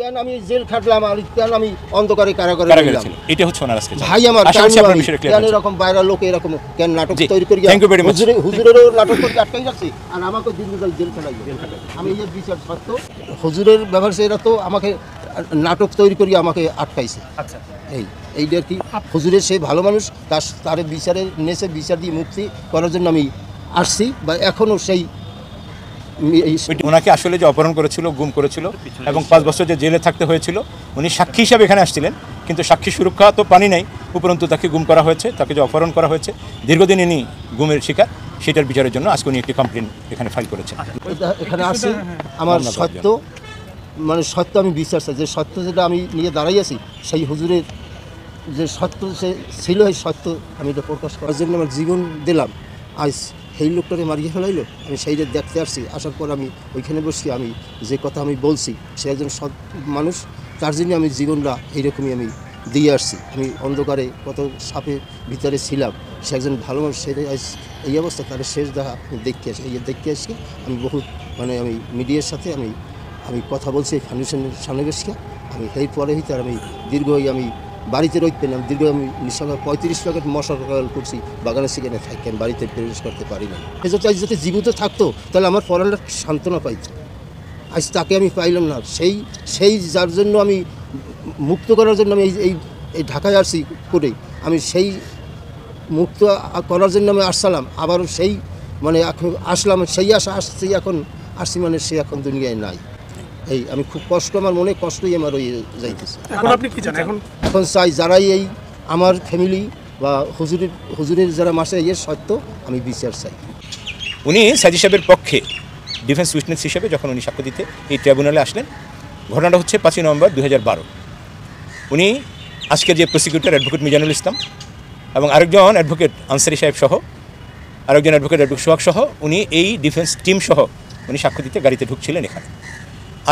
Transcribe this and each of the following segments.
কেন আমি জেল খাটলাম আর কেন আমি অন্ধকারে কারাগারে ছিলাম, এটা হচ্ছে ওনার আজকে ভাই আমার কেন এরকম বাইরের লোক এরকম কেন নাটক তৈরি করি, হুজুরেরও নাটক করে আটকাই যাচ্ছে আর আমাকে দীর্ঘকাল জেল খাটাই। আমি এই বিচার সত্য হুজুরের ব্যবহার এরা তো আমাকে নাটক তৈরি করি আমাকে আটকাইছে। আচ্ছা এইটা কি হুজুরের সে ভালো মানুষ, তার বিচারের নেশে বিচার দিয়ে মুক্তি করার জন্য আমি আসছি বা এখনও সেই ওনাকে আসলে যে অপহরণ করেছিল, গুম করেছিল এবং 5 বছর যে জেলে থাকতে হয়েছিল, উনি সাক্ষী হিসাবে এখানে আসছিলেন, কিন্তু সাক্ষী সুরক্ষা তো পানি নাই, উপরন্তু তাকে গুম করা হয়েছে, তাকে যে অপহরণ করা হয়েছে, দীর্ঘদিন ইনি গুমের শিকার, সেটার বিচারের জন্য আজকে উনি একটি কমপ্লেন এখানে ফাইল করেছেন। এখানে আসি আমার সত্য মানে সত্য আমি বিশ্বাস চাই, যে সত্য যেটা আমি নিয়ে দাঁড়াই আছি সেই হুজুরের যে সত্য সে ছিল, এই সত্য আমি এটা প্রকাশ করার জন্য আমার জীবন দিলাম। আজ সেই লোকটাকে মারিয়ে ফেলাইলো, আমি সেইটা দেখতে আসছি, আসার পর আমি ওইখানে বসছি, আমি যে কথা আমি বলছি সে একজন সৎ মানুষ, তার জন্য আমি জীবনটা এইরকমই আমি দিয়ে আসছি। আমি অন্ধকারে কত সাপের ভিতরে ছিলাম, সে একজন ভালো মানুষ, সেটাই আজ এই অবস্থা তার শেষ দেখা আমি দেখতে আসি। এই দেখতে আসি আমি বহুত মানে আমি মিডিয়ার সাথে আমি কথা বলছি ফাউন্ডেশনের সামনে বসে, আমি এই পরে ভিতরে আমি দীর্ঘ আমি বাড়িতে রইতে পেলাম, দীর্ঘ আমি নিঃসঙ্গে 35 প্যাকেট মশা কয়েল করছি, বাগানে সেখানে থাকি, আমি বাড়িতে প্রবেশ করতে পারি না। চাই যাতে জীবিত থাকতো তাহলে আমার পরাণটা সান্ত্বনা পাইত, আজ তাকে আমি পাইলাম না। সেই যার জন্য আমি মুক্ত করার জন্য আমি এই ঢাকায় আসছি করে, আমি সেই মুক্ত করার জন্য আমি আসলাম, আবারও সেই মানে এখন আসলাম, সেই আশা আসছি, এখন আসছি মানে সে এখন দুনিয়ায় নাই। এই আমি খুব কষ্ট, আমার মনে কষ্টই আমার ওই যাইতেছে। এখন আপনি কি চান? এখন চাই যারাই এই আমার ফ্যামিলি বা হুজুরের যারা মাসে ইয়ে সত্য আমি বিচার চাই। উনি সাইদি সাহেবের পক্ষে ডিফেন্স উইটনেস হিসেবে যখন উনি সাক্ষ্য দিতে এই ট্রাইব্যুনালে আসলেন, ঘটনাটা হচ্ছে 5 নভেম্বর 2012। উনি আজকের যে প্রসিকিউটর অ্যাডভোকেট মিজানুল ইসলাম এবং আরেকজন অ্যাডভোকেট আনসারি সাহেব সহ আরেকজন অ্যাডভোকেট সোহাগ সহ উনি এই ডিফেন্স টিম সহ উনি সাক্ষ্য দিতে গাড়িতে ঢুকছিলেন এখানে।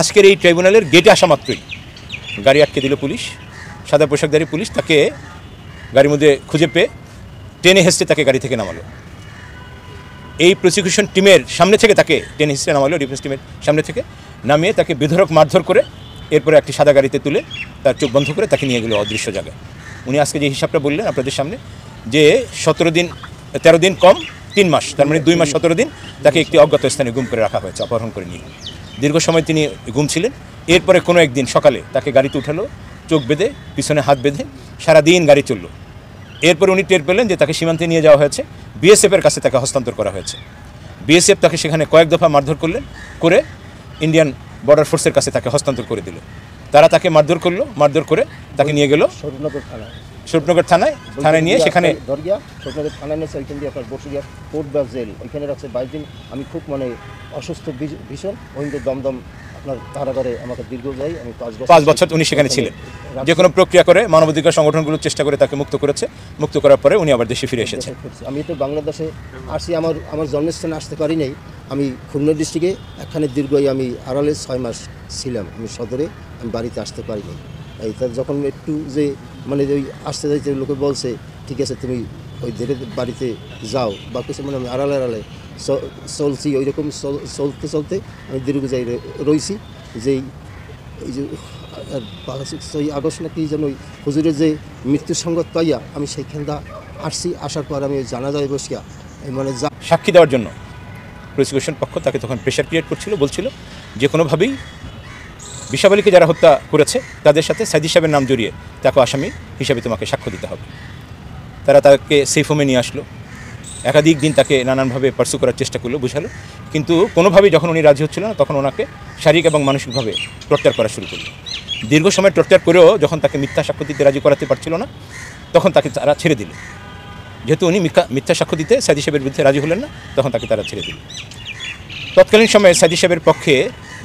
আজকের এই ট্রাইব্যুনালের গেটে আসা মাত্রই গাড়ি আটকে দিল পুলিশ, সাদা পোশাকধারী পুলিশ, তাকে গাড়ির মধ্যে খুঁজে পেয়ে টেনে হেসতে তাকে গাড়ি থেকে নামালো। এই প্রসিকিউশন টিমের সামনে থেকে তাকে টেনে হেসতে নামালো, ডিফেন্স টিমের সামনে থেকে নামিয়ে তাকে বেধড়ক মারধর করে এরপরে একটি সাদা গাড়িতে তুলে তার চোখ বন্ধ করে তাকে নিয়ে গেল অদৃশ্য জায়গায়। উনি আজকে যে হিসাবটা বললেন আপনাদের সামনে, যে 13 দিন কম 3 মাস, তার মানে 2 মাস 17 দিন তাকে একটি অজ্ঞাত স্থানে গুম করে রাখা হয়েছে, অপহরণ করে নিয়ে। দীর্ঘ সময় তিনি গুম ছিলেন। এরপরে কোনো একদিন সকালে তাকে গাড়িতে উঠালো, চোখ বেঁধে পিছনে হাত বেঁধে সারাদিন গাড়ি চললো। এরপরে উনি টের পেলেন যে তাকে সীমান্তে নিয়ে যাওয়া হয়েছে, বিএসএফের কাছে তাকে হস্তান্তর করা হয়েছে। বিএসএফ তাকে সেখানে কয়েক দফা মারধর করলেন, করে ইন্ডিয়ান বর্ডার ফোর্সের কাছে তাকে হস্তান্তর করে দিল। তারা তাকে মারধর করলো, মারধর করে তাকে নিয়ে গেল স্বরূপনগর থানায় নিয়ে সেখানে স্বরূপনগর থানায় নিয়ে ওইখান দিয়ে আপনার বসিয়া কোর্ট বা জেল ওইখানে রাখছে 22 দিন। আমি খুব মানে অসুস্থ ভীষণ, ওইখানে দমদম আপনার কারাগারে আমাকে দীর্ঘ যাই, আমি 5 বছর উনি সেখানে ছিলেন। যে কোনো প্রক্রিয়া করে মানবাধিকার সংগঠনগুলো চেষ্টা করে তাকে মুক্ত করেছে, মুক্ত করার পরে উনি আবার দেশে ফিরে এসেছেন। আমি তো বাংলাদেশে আসি, আমার জন্মস্থানে আসতে পারি নাই। আমি খুলনা ডিস্ট্রিক্টে এখানে দীর্ঘই আমি আড়ালে 6 মাস ছিলাম, আমি সদরে, আমি বাড়িতে আসতে পারিনি। এই তার যখন একটু যে মানে ওই আসতে যাইতে লোকে বলছে ঠিক আছে তুমি ওই ধীরে বাড়িতে যাও বা কিছু, মানে আমি আড়ালে চলছি, ওই রকম চলতে আমি দীর্ঘ যাই রয়েছি। যেই এই যে 5 আগস্ট নাকি যেন ওই হুজুরের যে মৃত্যুর সংবাদ পাইয়া আমি সেইখানটা আসছি, আসার পর আমি জানাজায় বসিয়া মানে সাক্ষী দেওয়ার জন্য প্রসিকিউশন পক্ষ তাকে তখন প্রেশার ক্রিয়েট করছিল, বলছিল যে কোনোভাবেই বিশাবালিকে যারা হত্যা করেছে তাদের সাথে সাইদি সাহেবের নাম জড়িয়ে তাকে আসামি হিসাবে তোমাকে সাক্ষ্য দিতে হবে। তারা তাকে সেফ হোমে নিয়ে আসলো, একাধিক দিন তাকে নানানভাবে পার্সু করার চেষ্টা করলো, বুঝালো, কিন্তু কোনোভাবেই যখন উনি রাজি হচ্ছিল না তখন ওনাকে শারীরিক এবং মানসিকভাবে টর্চার করা শুরু করলো। দীর্ঘ সময় টর্চার করেও যখন তাকে মিথ্যা সাক্ষ্য দিতে রাজি করাতে পারছিল না তখন তাকে তারা ছেড়ে দিল। যেহেতু উনি মিথ্যা সাক্ষ্য দিতে সাইদি সাহেবের বিরুদ্ধে রাজি হলেন না, তখন তাকে তারা ছেড়ে দিল। তৎকালীন সময়ে সাইদি সাহেবের পক্ষে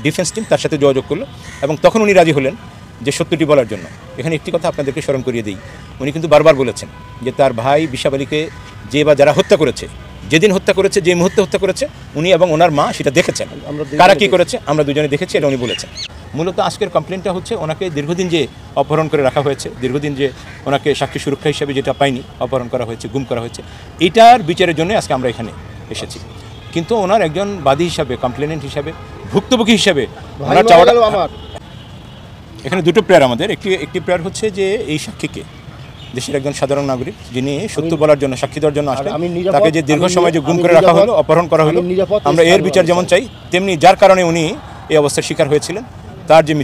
ডিফেন্স টিম তার সাথে যোগাযোগ করলো এবং তখন উনি রাজি হলেন যে সত্যটি বলার জন্য। এখানে একটি কথা আপনাদেরকে স্মরণ করিয়ে দিই, উনি কিন্তু বারবার বলেছেন যে তার ভাই বিশাবালিকে যে বা যারা হত্যা করেছে, যেদিন হত্যা করেছে, যে মুহূর্তে হত্যা করেছে, উনি এবং ওনার মা সেটা দেখেছেন। কারা কী করেছে আমরা দুজনে দেখেছি, এটা উনি বলেছেন। মূলত আজকের কমপ্লেনটা হচ্ছে ওনাকে দীর্ঘদিন যে অপহরণ করে রাখা হয়েছে, দীর্ঘদিন যে ওনাকে সাক্ষী সুরক্ষা হিসেবে যেটা পাইনি, অপহরণ করা হয়েছে, গুম করা হয়েছে, এটার বিচারের জন্য আজকে আমরা এখানে এসেছি। কিন্তু ওনার একজন বাদী হিসাবে, কমপ্লেনেন্ট হিসাবে, ভুক্তভোগী হিসাবে ওনার চাওয়াটা এখানে দুটো প্রেয়ার আমাদের, একটি প্রেয়ার হচ্ছে যে এই সাক্ষীকে, দেশের একজন সাধারণ নাগরিক যিনি সত্য বলার জন্য, সাক্ষী দেওয়ার জন্য আসলেন, আমি নিরাপদ- তাকে যে দীর্ঘ সময় যে গুম আমি করে রাখা নিরাপদ- হলো, অপহরণ করা হলো, আমি নিরাপদ আমরা এর স্থানে বিচার যেমন চাই, তেমনি যার কারণে উনি এই অবস্থার শিকার হয়েছিলেন তার যে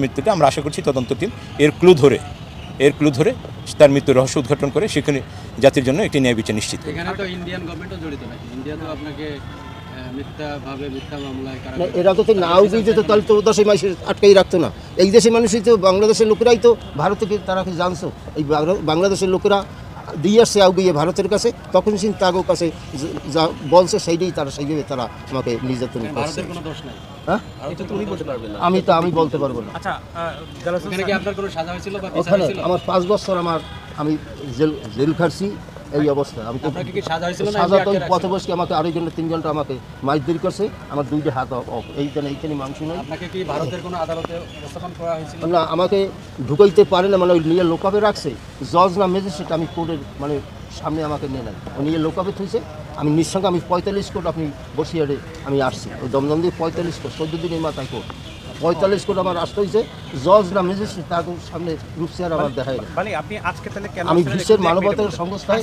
মৃত্যুটা আমরা আশা করছি তদন্ত টিম এর ক্লু ধরে তার মৃত্যুর রহস্য উদ্ঘাটন করে সেখানে জাতির জন্য একটি ন্যায় বিচার নিশ্চিত করবে। এখানে তো ইন্ডিয়ান গভর্নমেন্টও জড়িত নাকি? ইন্ডিয়া তো আপনাকে মিথ্যা মামলায় না, কারাগারে এরা তো নাও দিয়ে যেত, তাহলে তো দেশের মানুষ আটকাই রাখতো না। এই দেশের মানুষই তো, বাংলাদেশের লোকেরাই তো ভারতকে, তারা কি জানছো, এই বাংলাদেশের লোকেরা দিয়ে আসছে আউগিয়ে ভারতের কাছে, তখন সিং তাগো কাছে যা বলছে সেইটাই তারা, সেইভাবে তারা আমাকে নির্যাতন করছে। ভারতের কোনো দোষ নাই। হ্যাঁ, ভারতের কোনো দোষ নাই। আমি বলতে পারবো না। আচ্ছা ওখানে কি আপনার কোনো সাজা হয়েছিল বা বিচার ওখানে হয়েছিল? আমার 5 বছর আমি জেল খাটছি এই অবস্থা। আমি তো আপনাকে কি সাজা হয়েছিল না সাজা তো এমনি আটকে পথে রাখছিল? বসে আমাকে 2.5 ঘন্টা 3 ঘন্টা আমাকে মাইজদিরি করছে, আমার 2টা হাত অফ, এইখানে মাংস নাই। আপনাকে কি ভারতের কোনো আদালতে উপস্থাপন করা হয়েছিল? না, আমাকে ঢুকাইতে পারে না, মানে ওই নিয়ে লোকাপে রাখছে, জজ না ম্যাজিস্ট্রেট, আমি কোর্টের মানে সামনে আমাকে নিয়ে নেয়, ও নিয়ে লোকাপে থইছে। আমি নিঃসঙ্গে, আমি 45 কোট আপনি বসিয়ারে আমি আসছি, ওই দমদম দিয়ে 45 কোট, 14 দিনের মাথায় কোর্ট, 45 কোট আমার আসতে হয়েছে। জজ না ম্যাজিস্ট্রেট তার সামনে রূপসেহারা আমার দেখায় না। আপনি আজকে তাহলে কেন আমি আসলেন? বিশ্বের একটু মানবতার সংস্থায়